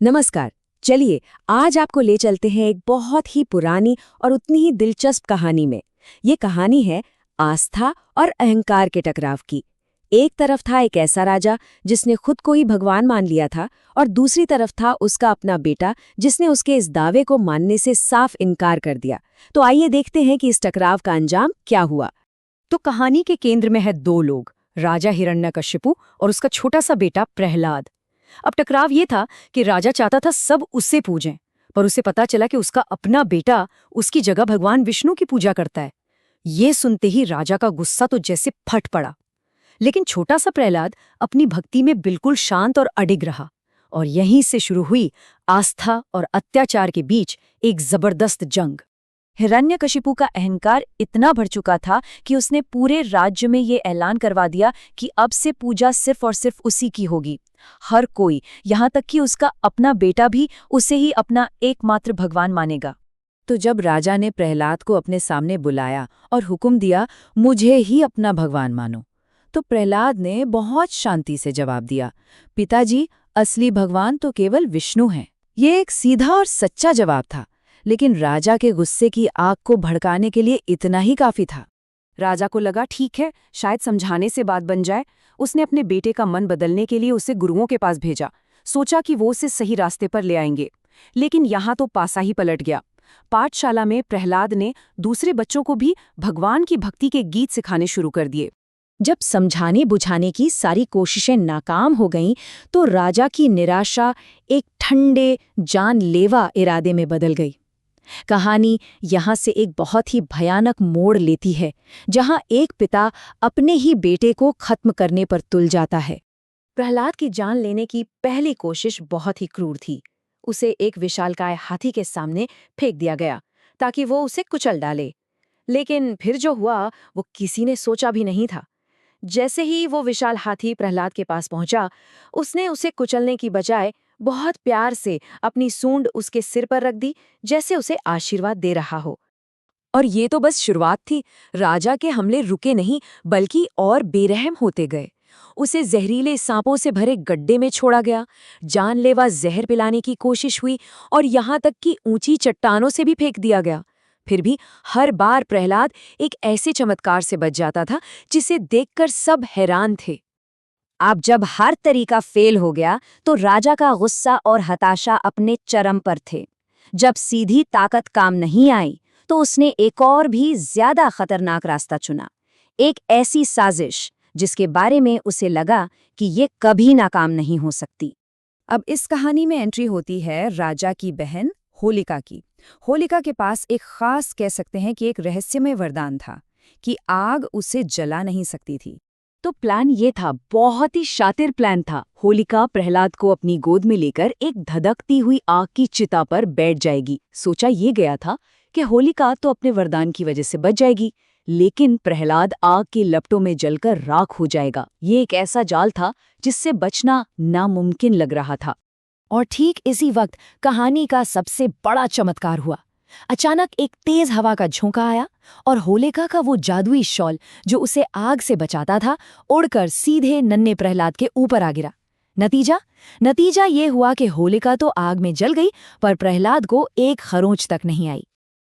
नमस्कार। चलिए आज आपको ले चलते हैं एक बहुत ही पुरानी और उतनी ही दिलचस्प कहानी में। ये कहानी है आस्था और अहंकार के टकराव की। एक तरफ था एक ऐसा राजा जिसने खुद को ही भगवान मान लिया था और दूसरी तरफ था उसका अपना बेटा जिसने उसके इस दावे को मानने से साफ इनकार कर दिया। तो आइए देखते हैं कि इस टकराव का अंजाम क्या हुआ। तो कहानी के केंद्र में है दो लोग, राजा हिरण्यकशिपु और उसका छोटा सा बेटा प्रहलाद। अब टकराव ये था कि राजा चाहता था सब उससे पूजें, पर उसे पता चला कि उसका अपना बेटा उसकी जगह भगवान विष्णु की पूजा करता है। ये सुनते ही राजा का गुस्सा तो जैसे फट पड़ा। लेकिन छोटा सा प्रहलाद अपनी भक्ति में बिल्कुल शांत और अडिग रहा, और यहीं से शुरू हुई आस्था और अत्याचार के बीच एक जबरदस्त जंग। हिरण्यकशिपु का अहंकार इतना बढ़ चुका था कि उसने पूरे राज्य में ये ऐलान करवा दिया कि अब से पूजा सिर्फ और सिर्फ उसी की होगी। हर कोई, यहाँ तक कि उसका अपना बेटा भी, उसे ही अपना एकमात्र भगवान मानेगा। तो जब राजा ने प्रहलाद को अपने सामने बुलाया और हुक्म दिया, मुझे ही अपना भगवान मानो, तो प्रहलाद ने बहुत शांति से जवाब दिया, पिताजी, असली भगवान तो केवल विष्णु हैं। ये एक सीधा और सच्चा जवाब था, लेकिन राजा के गुस्से की आग को भड़काने के लिए इतना ही काफी था। राजा को लगा ठीक है, शायद समझाने से बात बन जाए। उसने अपने बेटे का मन बदलने के लिए उसे गुरुओं के पास भेजा। सोचा कि वो उसे सही रास्ते पर ले आएंगे, लेकिन यहाँ तो पासा ही पलट गया। पाठशाला में प्रहलाद ने दूसरे बच्चों को भी भगवान की भक्ति के गीत सिखाने शुरू कर दिए। जब समझाने बुझाने की सारी कोशिशें नाकाम हो गईं, तो राजा की निराशा एक ठंडे जानलेवा इरादे में बदल गई। कहानी यहाँ से एक बहुत ही भयानक मोड़ लेती है, जहाँ एक पिता अपने ही बेटे को खत्म करने पर तुल जाता है। प्रहलाद की जान लेने की पहली कोशिश बहुत ही क्रूर थी। उसे एक विशालकाय हाथी के सामने फेंक दिया गया ताकि वो उसे कुचल डाले। लेकिन फिर जो हुआ वो किसी ने सोचा भी नहीं था। जैसे ही वो विशाल हाथी प्रहलाद के पास पहुंचा, उसने उसे कुचलने की बजाय बहुत प्यार से अपनी सूंड उसके सिर पर रख दी, जैसे उसे आशीर्वाद दे रहा हो। और ये तो बस शुरुआत थी। राजा के हमले रुके नहीं, बल्कि और बेरहम होते गए। उसे जहरीले सांपों से भरे गड्ढे में छोड़ा गया, जानलेवा जहर पिलाने की कोशिश हुई और यहाँ तक कि ऊंची चट्टानों से भी फेंक दिया गया। फिर भी हर बार प्रहलाद एक ऐसे चमत्कार से बच जाता था जिसे देखकर सब हैरान थे। अब जब हर तरीका फेल हो गया, तो राजा का गुस्सा और हताशा अपने चरम पर थे। जब सीधी ताकत काम नहीं आई, तो उसने एक और भी ज्यादा खतरनाक रास्ता चुना। एक ऐसी साजिश जिसके बारे में उसे लगा कि ये कभी नाकाम नहीं हो सकती। अब इस कहानी में एंट्री होती है राजा की बहन होलिका की। होलिका के पास एक खास, कह सकते हैं कि एक रहस्यमय वरदान था कि आग उसे जला नहीं सकती थी। तो प्लान ये था, बहुत ही शातिर प्लान था। होलिका प्रहलाद को अपनी गोद में लेकर एक धधकती हुई आग की चिता पर बैठ जाएगी। सोचा ये गया था कि होलिका तो अपने वरदान की वजह से बच जाएगी, लेकिन प्रहलाद आग की लपटों में जलकर राख हो जाएगा। ये एक ऐसा जाल था जिससे बचना नामुमकिन लग रहा था। और ठीक इसी वक्त कहानी का सबसे बड़ा चमत्कार हुआ। अचानक एक तेज हवा का झोंका आया और होलिका का वो जादुई शॉल जो उसे आग से बचाता था, उड़कर सीधे नन्हे प्रहलाद के ऊपर आ गिरा। नतीजा ये हुआ कि होलिका तो आग में जल गई, पर प्रहलाद को एक खरोंच तक नहीं आई।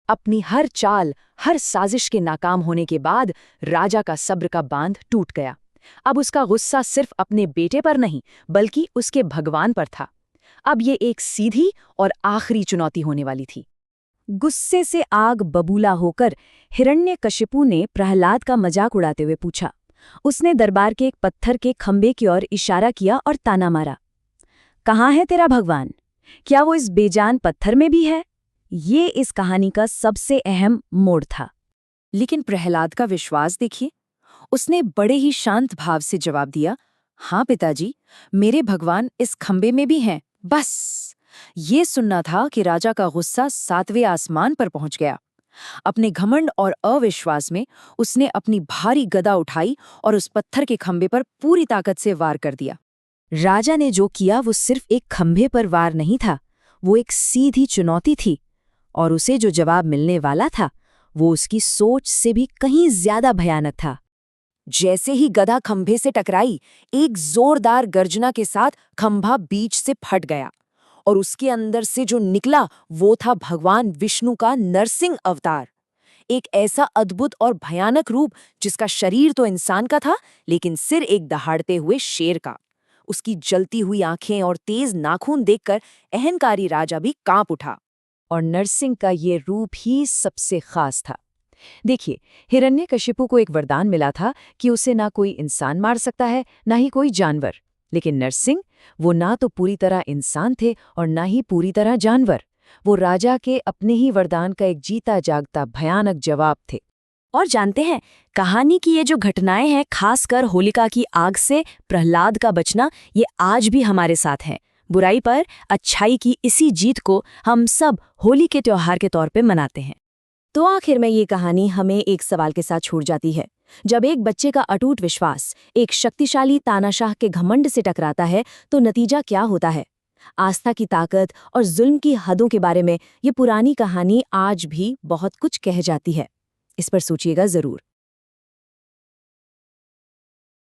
अपनी हर चाल, हर साजिश के नाकाम होने के बाद राजा का सब्र का बांध टूट गया। अब उसका गुस्सा सिर्फ अपने बेटे पर नहीं, बल्कि उसके भगवान पर था। अब ये एक सीधी और आखिरी चुनौती होने वाली थी। गुस्से से आग बबूला होकर हिरण्यकशिपु ने प्रहलाद का मजाक उड़ाते हुए पूछा। उसने दरबार के एक पत्थर के खंबे की ओर इशारा किया और ताना मारा, कहाँ है तेरा भगवान? क्या वो इस बेजान पत्थर में भी है? ये इस कहानी का सबसे अहम मोड़ था। लेकिन प्रहलाद का विश्वास देखिए। उसने बड़े ही शांत भाव से जवाब दिया, हाँ पिताजी, मेरे भगवान इस खंबे में भी हैं। बस ये सुनना था कि राजा का गुस्सा 7वें आसमान पर पहुंच गया। अपने घमंड और अविश्वास में उसने अपनी भारी गदा उठाई और उस पत्थर के खंबे पर पूरी ताकत से वार कर दिया। राजा ने जो किया वो सिर्फ एक खंबे पर वार नहीं था, वो एक सीधी चुनौती थी। और उसे जो जवाब मिलने वाला था वो उसकी सोच से भी कहीं ज्यादा भयानक था। जैसे ही गदा खंभे से टकराई, एक जोरदार गर्जना के साथ खंभा बीच से फट गया और उसके अंदर से जो निकला वो था भगवान विष्णु का नरसिंह अवतार। एक ऐसा अद्भुत और भयानक रूप जिसका शरीर तो इंसान का था, लेकिन सिर एक दहाड़ते हुए शेर का। उसकी जलती हुई आंखें और तेज नाखून देखकर अहंकारी राजा भी कांप उठा। और नरसिंह का ये रूप ही सबसे खास था। देखिए, हिरण्यकशिपु को एक वरदान मिला था कि उसे ना कोई इंसान मार सकता है, ना ही कोई जानवर। लेकिन नरसिंह, वो ना तो पूरी तरह इंसान थे और ना ही पूरी तरह जानवर। वो राजा के अपने ही वरदान का एक जीता जागता भयानक जवाब थे। और जानते हैं, कहानी की ये जो घटनाएं हैं, खासकर होलिका की आग से प्रहलाद का बचना, ये आज भी हमारे साथ है। बुराई पर अच्छाई की इसी जीत को हम सब होली के त्योहार के तौर पे मनाते हैं। तो आखिर में ये कहानी हमें एक सवाल के साथ छूट जाती है। जब एक बच्चे का अटूट विश्वास एक शक्तिशाली तानाशाह के घमंड से टकराता है, तो नतीजा क्या होता है? आस्था की ताकत और जुल्म की हदों के बारे में ये पुरानी कहानी आज भी बहुत कुछ कह जाती है। इस पर सोचिएगा जरूर।